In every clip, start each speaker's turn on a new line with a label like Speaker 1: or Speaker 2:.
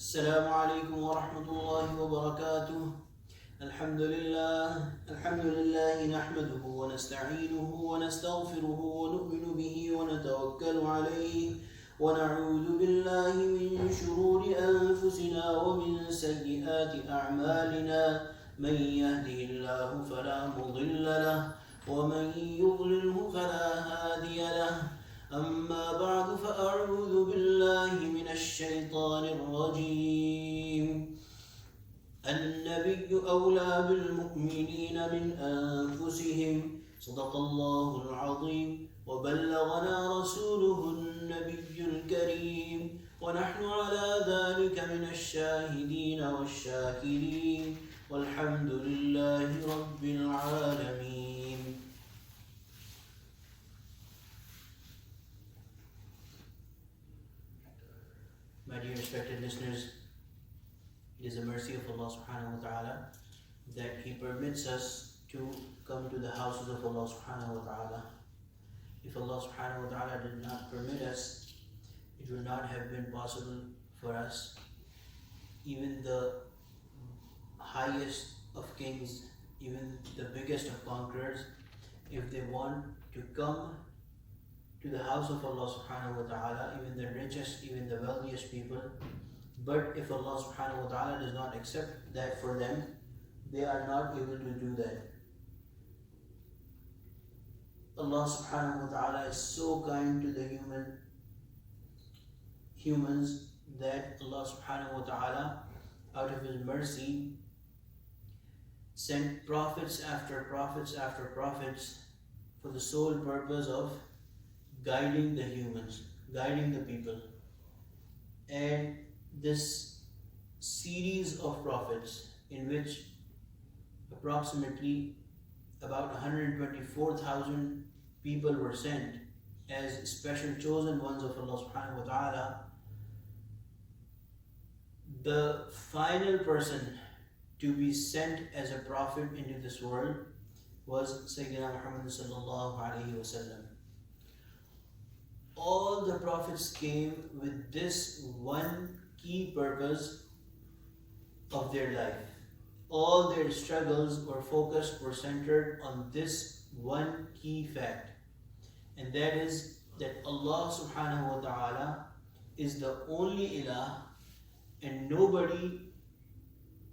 Speaker 1: السلام عليكم ورحمة الله وبركاته. الحمد لله نحمده ونستعينه ونستغفره ونؤمن به ونتوكل عليه ونعوذ بالله من شرور أنفسنا ومن سيئات أعمالنا. من يهده الله فلا مضل له ومن يضلله فلا هادي له. أما بعد فأعوذ بالله من الشيطان الرجيم. النبي أولى بالمؤمنين من أنفسهم. صدق الله العظيم وبلغنا رسوله النبي الكريم ونحن على ذلك من الشاهدين والشاكرين والحمد لله رب العالمين. My dear respected listeners, it is a mercy of Allah subhanahu wa ta'ala that He permits us to come to the houses of Allah subhanahu wa ta'ala. If Allah subhanahu wa ta'ala did not permit us, it would not have been possible for us. Even the highest of kings, even the biggest of conquerors, if they want to come to the house of Allah subhanahu wa ta'ala, even the richest, even the wealthiest people, but if Allah subhanahu wa ta'ala does not accept that for them, they are not able to do that. Allah subhanahu wa ta'ala is so kind to the humans that Allah subhanahu wa ta'ala, out of His mercy, sent prophets after prophets after prophets for the sole purpose of guiding the humans, guiding the people. And this series of prophets, in which approximately about 124,000 people were sent as special chosen ones of Allah subhanahu wa ta'ala, the final person to be sent as a prophet into this world was Sayyidina Muhammad sallallahu alayhi wa sallam. All the prophets came with this one key purpose of their life. All their struggles were focused, were centered on this one key fact, and that is that Allah subhanahu wa ta'ala is the only ilah, and nobody,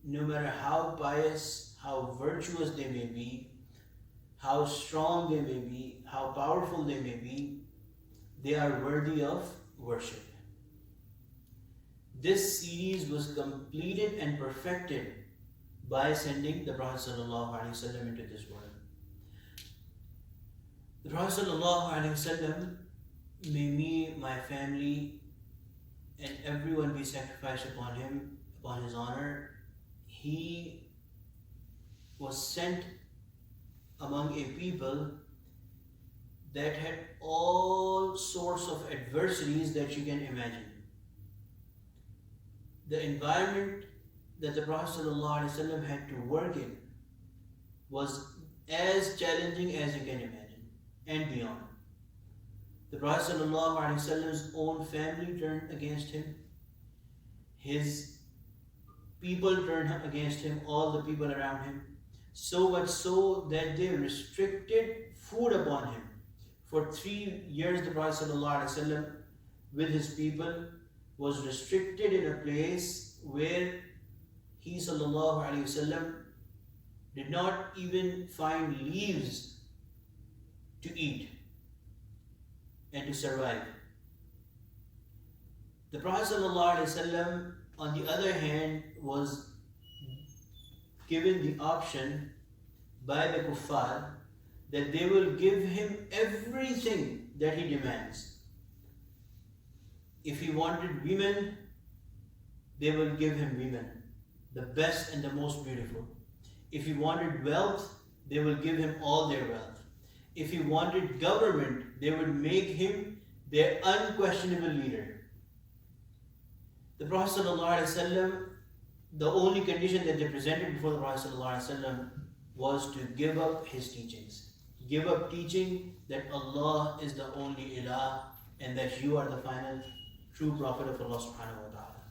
Speaker 1: no matter how pious, how virtuous they may be, how strong they may be, how powerful they may be, they are worthy of worship. This series was completed and perfected by sending the Prophet ﷺ into this world. The Prophet ﷺ, may me, my family, and everyone be sacrificed upon him, upon his honor. He was sent among a people that had all sorts of adversities that you can imagine. The environment that the Prophet ﷺ had to work in was as challenging as you can imagine and beyond. The Prophet ﷺ's own family turned against him. His people turned against him, all the people around him. So much so that they restricted food upon him. For 3 years, the Prophet ﷺ with his people was restricted in a place where he ﷺ did not even find leaves to eat and to survive. The Prophet ﷺ, on the other hand, was given the option by the kuffar that they will give him everything that he demands. If he wanted women, they will give him women, the best and the most beautiful. If he wanted wealth, they will give him all their wealth. If he wanted government, they would make him their unquestionable leader. The Prophet ﷺ, the only condition that they presented before the Prophet ﷺ was to give up his teachings. Give up teaching that Allah is the only ilah and that you are the final true prophet of Allah subhanahu wa ta'ala.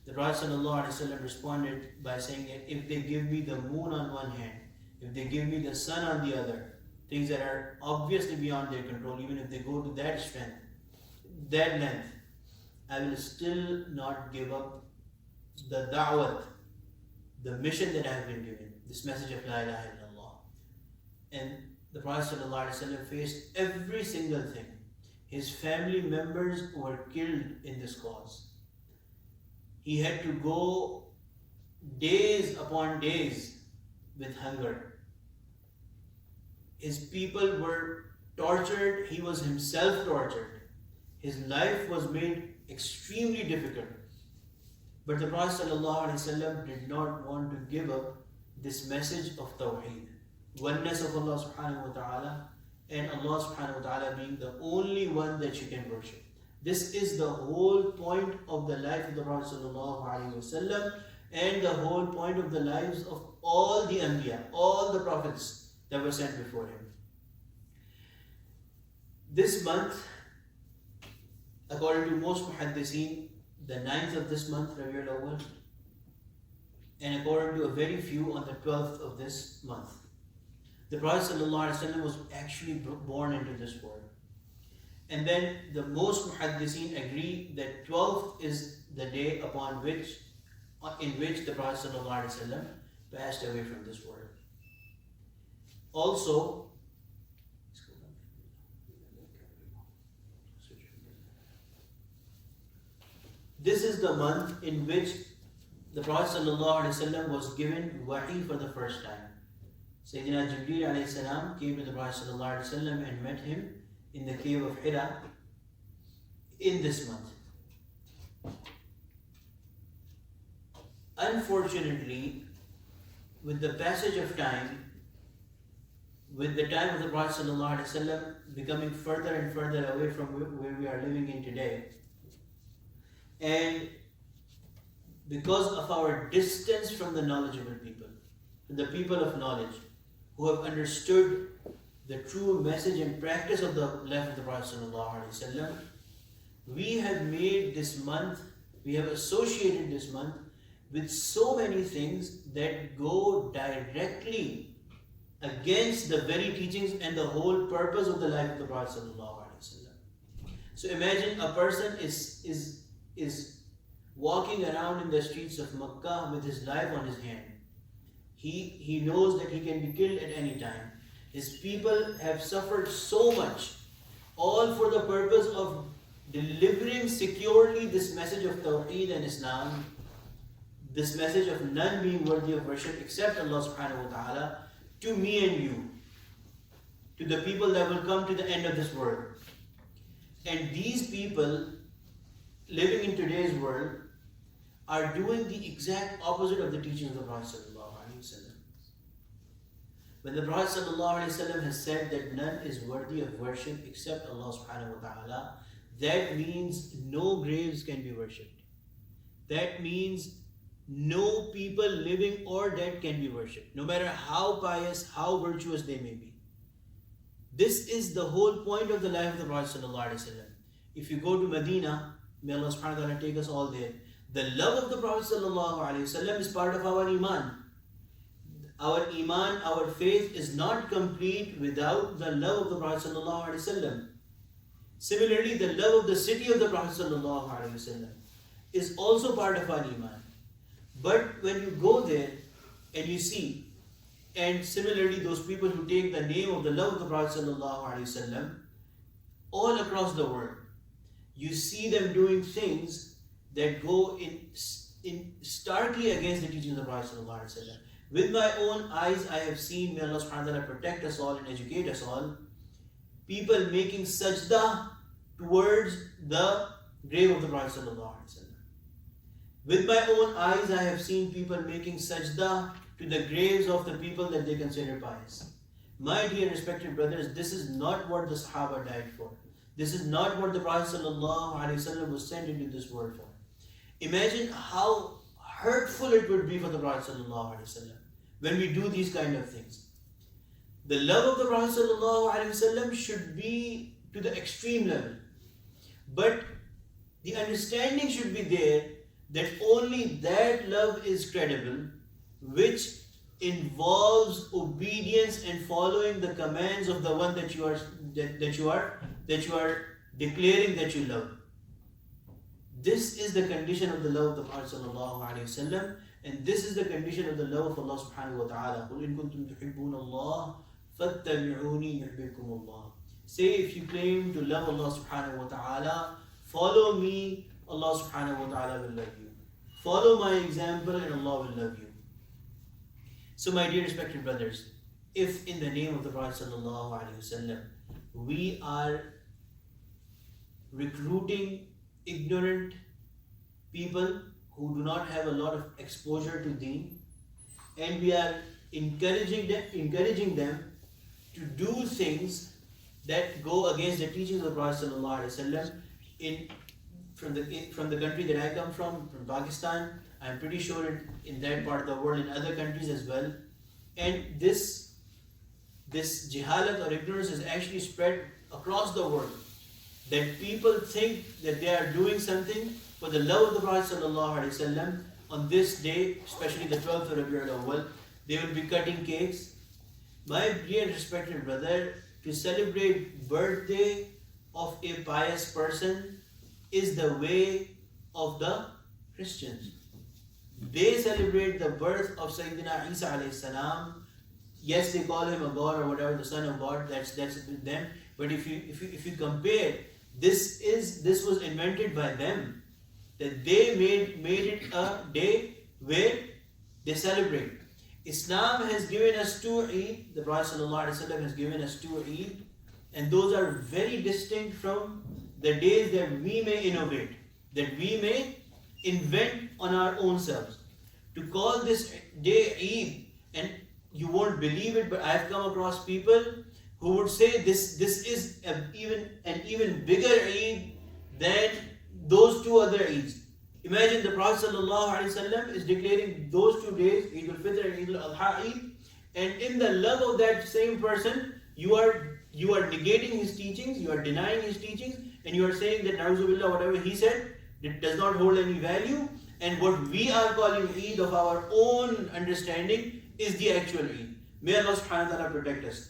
Speaker 1: The Prophet ﷺ responded by saying that if they give me the moon on one hand, if they give me the sun on the other, things that are obviously beyond their control, even if they go to that strength, that length, I will still not give up the da'wat, the mission that I have been given, this message of La ilaha illallah. And the Prophet ﷺ faced every single thing. His family members were killed in this cause. He had to go days upon days with hunger. His people were tortured, he was himself tortured. His life was made extremely difficult. But the Prophet ﷺ did not want to give up this message of Tawheed, oneness of Allah subhanahu wa ta'ala, and Allah subhanahu wa ta'ala being the only one that you can worship. This is the whole point of the life of the Prophet ﷺ and the whole point of the lives of all the Anbiya, all the prophets that were sent before him. This month, according to most muhaddiseen, the 9th of this month, Rabi Awwal, and according to a very few, on the 12th of this month. The Prophet ﷺ was actually born into this world. And then the most muhaddiseen agree that 12th is the day in which the Prophet ﷺ passed away from this world. Also, this is the month in which the Prophet ﷺ was given wahi for the first time. Sayyidina Jibreel alayhi salam came to the Prophet ﷺ and met him in the cave of Hira in this month. Unfortunately, with the passage of time, with the time of the Prophet ﷺ becoming further and further away from where we are living in today, and because of our distance from the knowledgeable people, the people of knowledge, who have understood the true message and practice of the life of the Prophet ﷺ, we have made this month, we have associated this month with so many things that go directly against the very teachings and the whole purpose of the life of the Prophet ﷺ. So imagine a person is walking around in the streets of Makkah with his life on his hand. He knows that he can be killed at any time. His people have suffered so much, all for the purpose of delivering securely this message of Tawheed and Islam, this message of none being worthy of worship except Allah subhanahu wa ta'ala, to me and you, to the people that will come to the end of this world. And these people living in today's world are doing the exact opposite of the teachings of the Prophet ﷺ. When the Prophet ﷺ has said that none is worthy of worship except Allah subhanahu wa ta'ala, that means no graves can be worshipped. That means no people living or dead can be worshipped, no matter how pious, how virtuous they may be. This is the whole point of the life of the Prophet ﷺ. If you go to Medina, may Allah subhanahu wa ta'ala take us all there, the love of the Prophet ﷺ is part of our iman. Our iman, our faith is not complete without the love of the Prophet ﷺ. Similarly, the love of the city of the Prophet ﷺ is also part of our iman. But when you go there and you see, and similarly those people who take the name of the love of the Prophet ﷺ all across the world, you see them doing things that go in starkly against the teachings of the Prophet ﷺ. With my own eyes, I have seen, may Allah subhanahu wa ta'ala protect us all and educate us all, people making sajda towards the grave of the Prophet ﷺ. With my own eyes, I have seen people making sajda to the graves of the people that they consider pious. My dear respected brothers, this is not what the Sahaba died for. This is not what the Prophet ﷺ was sent into this world for. Imagine how hurtful it would be for the Prophet ﷺ when we do these kind of things. The love of the Prophet ﷺ should be to the extreme level. But the understanding should be there that only that love is credible which involves obedience and following the commands of the one that you are declaring that you love. This is the condition of the love of the Prophet sallallahu alaihi wasallam, and this is the condition of the love of Allah subhanahu wa ta'ala. قُلْ إِن كُنتُمْ تُحِبُّونَ اللَّهَ فَاتَّبِعُونِي يُحْبِبْكُمُ اللَّهُ. Say, if you claim to love Allah subhanahu wa ta'ala, follow me, Allah subhanahu wa ta'ala will love you. Follow my example and Allah will love you. So my dear respected brothers, if in the name of the Prophet sallallahu alaihi wasallam we are recruiting ignorant people who do not have a lot of exposure to deen, and we are encouraging them to do things that go against the teachings of the Prophet sallallahu alaihi wasallam from the country that I come from Pakistan. I'm pretty sure in that part of the world, in other countries as well. And this jihalat or ignorance is actually spread across the world. That people think that they are doing something for the love of the Prophet ﷺ on this day, especially the 12th of Rabi Awwal. They will be cutting cakes. My dear respected brother, to celebrate birthday of a pious person is the way of the Christians. They celebrate the birth of Sayyidina Isa alayhi salam. Yes, they call him a God or whatever, the son of God. That's with them. But if you compare, this was invented by them. That they made it a day where they celebrate. Islam has given us two Eid. The Prophet ﷺ has given us two Eid, and those are very distinct from the days that we may innovate, that we may invent on our own selves. To call this day Eid, and you won't believe it, but I've come across people who would say this is an even bigger Eid than those two other Eids. Imagine the Prophet ﷺ is declaring those 2 days, Eid al-Fitr and Eid al-Adha Eid, and in the love of that same person, you are negating his teachings, you are denying his teachings, and you are saying that Na'uzubillah, whatever he said, it does not hold any value, and what we are calling Eid of our own understanding is the actual Eid. May Allah subhanahu wa ta'ala protect us.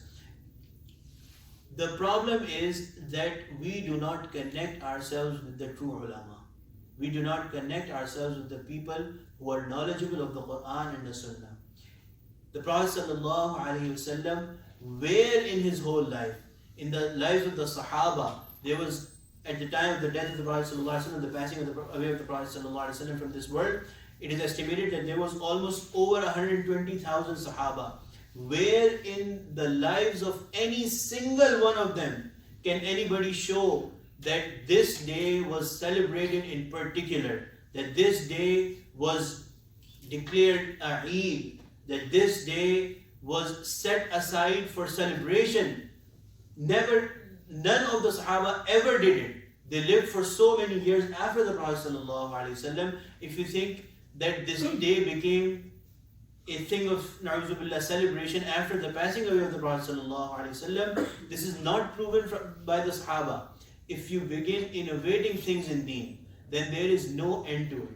Speaker 1: The problem is that we do not connect ourselves with the true ulama. We do not connect ourselves with the people who are knowledgeable of the Quran and the Sunnah. The Prophet sallallahu alaihi wasallam, where in his whole life, in the lives of the Sahaba, there was, at the time of the death of the Prophet sallallahu alaihi wasallam, the passing away of the Prophet sallallahu alaihi wasallam from this world, it is estimated that there was almost over 120,000 Sahaba. Where in the lives of any single one of them can anybody show that this day was celebrated in particular, that this day was declared a Eid, that this day was set aside for celebration? None of the Sahaba ever did it. They lived for so many years after the Prophet ﷺ. If you think that this day became a thing of Na'uzubillah celebration after the passing away of the Prophet ﷺ, this is not proven by the Sahaba. If you begin innovating things in deen, then there is no end to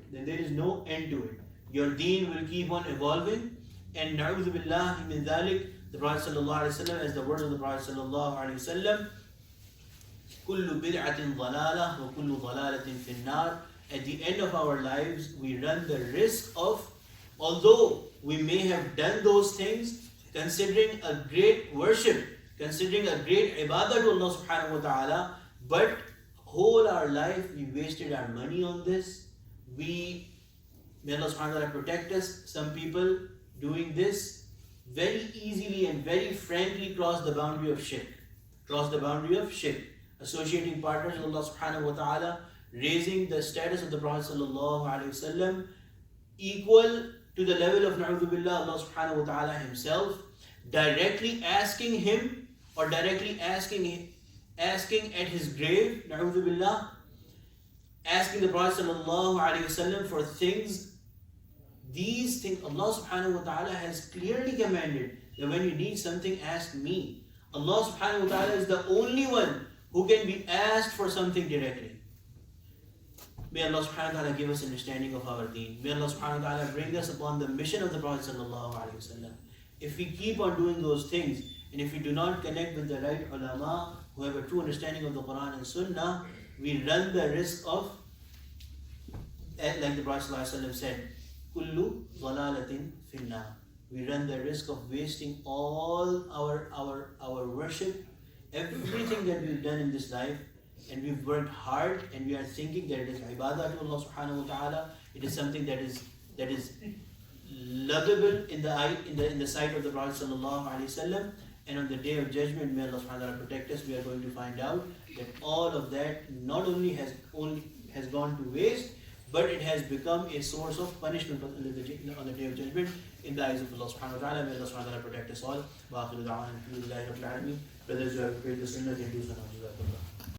Speaker 1: it. Your deen will keep on evolving, and Na'uzubillah min dhalik, the Prophet ﷺ, as the words of the Prophet ﷺ, كُلُّ بِدْعَةٍ ضَلَالَةٍ وَكُلُّ ضَلَالَةٍ فِي النَّارِ. At the end of our lives, we run the risk of, although we may have done those things, considering a great worship, considering a great ibadah to Allah subhanahu wa ta'ala, but whole our life we wasted our money on this. May Allah subhanahu wa ta'ala protect us. Some people doing this very easily and very frankly cross the boundary of shirk. Associating partners with Allah subhanahu wa ta'ala, raising the status of the Prophet sallallahu alaihi wasallam equal to the level of Na'udhubillah, Allah subhanahu wa ta'ala himself, directly asking him or directly asking at his grave, Na'udhubillah, asking the Prophet sallallahu alaihi wasallam for things. These things Allah subhanahu wa ta'ala has clearly commanded that when you need something, ask me. Allah subhanahu wa ta'ala is the only one who can be asked for something directly. May Allah subhanahu wa ta'ala give us understanding of our deen. May Allah subhanahu wa ta'ala bring us upon the mission of the Prophet sallallahu alaihi wasallam. If we keep on doing those things, and if we do not connect with the right ulama who have a true understanding of the Quran and Sunnah, we run the risk of, like the Prophet sallallahu alaihi wasallam said, kullu dhalalatin finna. We run the risk of wasting all our worship, everything that we've done in this life, and we've worked hard, and we are thinking that it is ibadah to Allah subhanahu wa ta'ala. It is something that is lovable in the sight of the Prophet sallallahu alaihi wasallam. And on the day of judgment, may Allah subhanahu wa ta'ala protect us. We are going to find out that all of that not only has gone to waste, but it has become a source of punishment on the day of judgment in the eyes of Allah subhanahu wa ta'ala. May Allah subhanahu wa ta'ala protect us all. Wa akhiru da'wana alhamdulillahi rabbil alamin. Brothers who have prayed the sunnah, they do sunnah.